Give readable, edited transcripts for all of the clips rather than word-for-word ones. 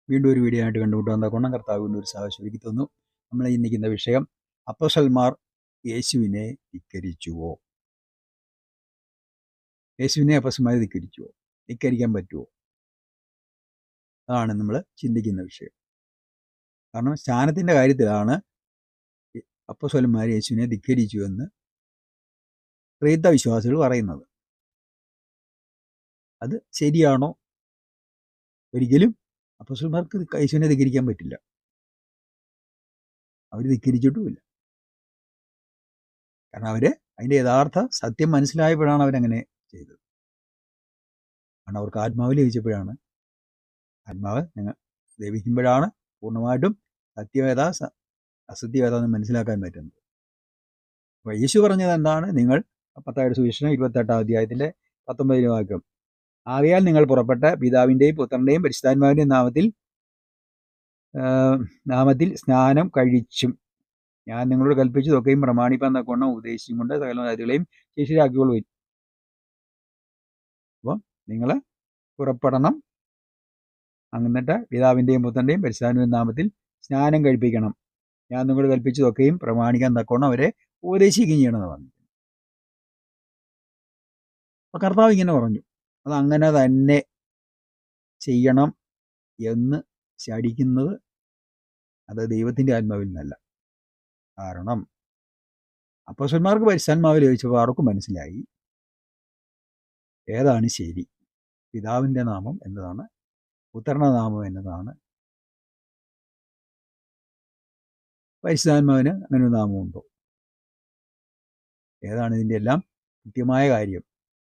വീണ്ടും ഒരു വീഡിയോ ആയിട്ട് കണ്ടുമുട്ടാൻ ഗുണം കർത്താവ് വീണ്ടും ഒരു സാഹചര്യം തന്നു. നമ്മൾ ഈ നിൽക്കുന്ന വിഷയം, അപ്പോസ്തലന്മാർ യേശുവിനെ ധിക്കരിച്ചുവോ? യേശുവിനെ അപ്പോസ്തലന്മാർ ധിക്കരിച്ചുവോ? ധിക്കരിക്കാൻ പറ്റുമോ? അതാണ് നമ്മൾ ചിന്തിക്കുന്ന വിഷയം. കാരണം സ്നാനത്തിൻ്റെ കാര്യത്തിലാണ് അപ്പോസ്തലന്മാർ യേശുവിനെ ധിക്കരിച്ചു എന്ന് ക്രൈസ്തവ വിശ്വാസികൾ പറയുന്നത്. അത് ശരിയാണോ? ഒരിക്കലും അപ്പോസ്തലന്മാർക്ക് യേശുവിനെ ധിക്കരിക്കാൻ പറ്റില്ല. അവർ ധിക്കരിച്ചിട്ടുമില്ല. കാരണം അവർ അതിൻ്റെ യഥാർത്ഥ സത്യം മനസ്സിലായപ്പോഴാണ് അവരങ്ങനെ ചെയ്തത്. കാരണം അവർക്ക് ആത്മാവ് ലഭിച്ചപ്പോഴാണ്, ആത്മാവ് ലഭിക്കുമ്പോഴാണ് പൂർണ്ണമായിട്ടും സത്യമേത അസത്യമേതാന്ന് മനസ്സിലാക്കാൻ പറ്റുന്നത്. അപ്പോൾ യേശു പറഞ്ഞത് എന്താണ്? നിങ്ങൾ മത്തായിയുടെ സുവിശേഷം 28-ാം അധ്യായത്തിൻ്റെ 19 വാക്യം, ആകയാൽ നിങ്ങൾ പുറപ്പെട്ട് പിതാവിൻ്റെയും പുത്രൻ്റെയും പരിശുദ്ധാത്മാവിൻ്റെയും നാമത്തിൽ സ്നാനം കഴിച്ചും ഞാൻ നിങ്ങളോട് കൽപ്പിച്ചതൊക്കെയും പ്രമാണിപ്പാൻ തക്കവണ്ണം ഉപദേശിച്ചും കൊണ്ട് സകല കാര്യങ്ങളെയും ശിഷ്യരാക്കിക്കൊള്ളുവിൻ. അപ്പോൾ നിങ്ങൾ പുറപ്പെടണം, എന്നിട്ട് പിതാവിൻ്റെയും പുത്രൻ്റെയും പരിശുദ്ധാത്മാവിൻ്റെയും നാമത്തിൽ സ്നാനം കഴിപ്പിക്കണം, ഞാൻ നിങ്ങളോട് കൽപ്പിച്ചതൊക്കെയും പ്രമാണിക്കാൻ തക്കവണ്ണം അവരെ ഉപദേശിക്കുകയും ചെയ്യണമെന്ന് പറഞ്ഞു. അപ്പോൾ കർത്താവ് ഇങ്ങനെ പറഞ്ഞു, അതങ്ങനെ തന്നെ ചെയ്യണം എന്ന് ശഠിക്കുന്നത് അത് ദൈവത്തിൻ്റെ ആത്മാവിൽ നിന്നല്ല. കാരണം അപ്പോസ്തലന്മാർക്ക് പരിശുദ്ധാത്മാവ് ലഭിച്ചപ്പോൾ ആർക്കും മനസ്സിലായി ഏതാണ് ശരി. പിതാവിൻ്റെ നാമം എന്നതാണ്, പുത്രൻ്റെ നാമം എന്നതാണ്, പരിശുദ്ധാത്മാവിന് അങ്ങനെ ഒരു നാമമുണ്ടോ? ഏതാണ് ഇതിൻ്റെ എല്ലാം കൃത്യമായ കാര്യം?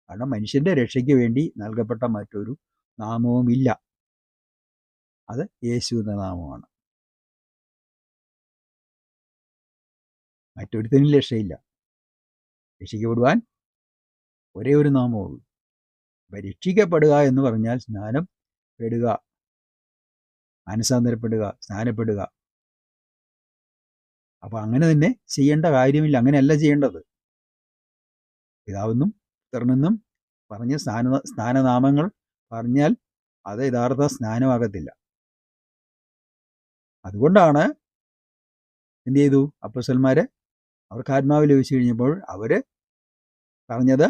കാരണം മനുഷ്യൻ്റെ രക്ഷയ്ക്ക് വേണ്ടി നൽകപ്പെട്ട മറ്റൊരു നാമവുമില്ല. അത് യേശു എന്ന നാമമാണ്. മറ്റൊരുത്തനും രക്ഷയില്ല. രക്ഷിക്കപ്പെടുവാൻ ഒരേ ഒരു നാമമുള്ളൂ. അപ്പം രക്ഷിക്കപ്പെടുക എന്ന് പറഞ്ഞാൽ സ്നാനം പെടുക, മാനസാന്തരപ്പെടുക, സ്നാനപ്പെടുക. അപ്പം അങ്ങനെ തന്നെ ചെയ്യേണ്ട കാര്യമില്ല. അങ്ങനെയല്ല ചെയ്യേണ്ടത്. പിതാവെന്നും പുത്രനെന്നും പറഞ്ഞ് സ്നാനനാമങ്ങൾ പറഞ്ഞാൽ അത് യഥാർത്ഥ സ്നാനമാകത്തില്ല. അതുകൊണ്ടാണ് എന്ത് ചെയ്തു? അപ്പോസ്തലന്മാർ അവർക്ക് ആത്മാവ് ലഭിച്ചു കഴിഞ്ഞപ്പോൾ അവർ പറഞ്ഞത്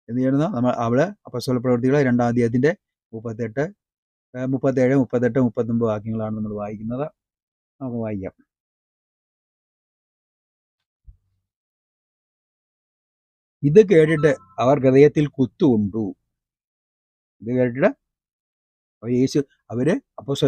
എന്ത് ചെയ്യണമെന്ന് അവിടെ അപ്പോസ്തല പ്രവൃത്തികൾ 2-ാം അധ്യായത്തിൻ്റെ 37, 38, 39 വാക്യങ്ങളാണ് നമ്മൾ വായിക്കുന്നത്. നമുക്ക് വായിക്കാം. ഇത് കേട്ടിട്ട് അവർ ഹൃദയത്തിൽ കുത്തുകൊണ്ടു. ഇത് കേട്ടിട്ട് അവർ അപ്പോസ്തല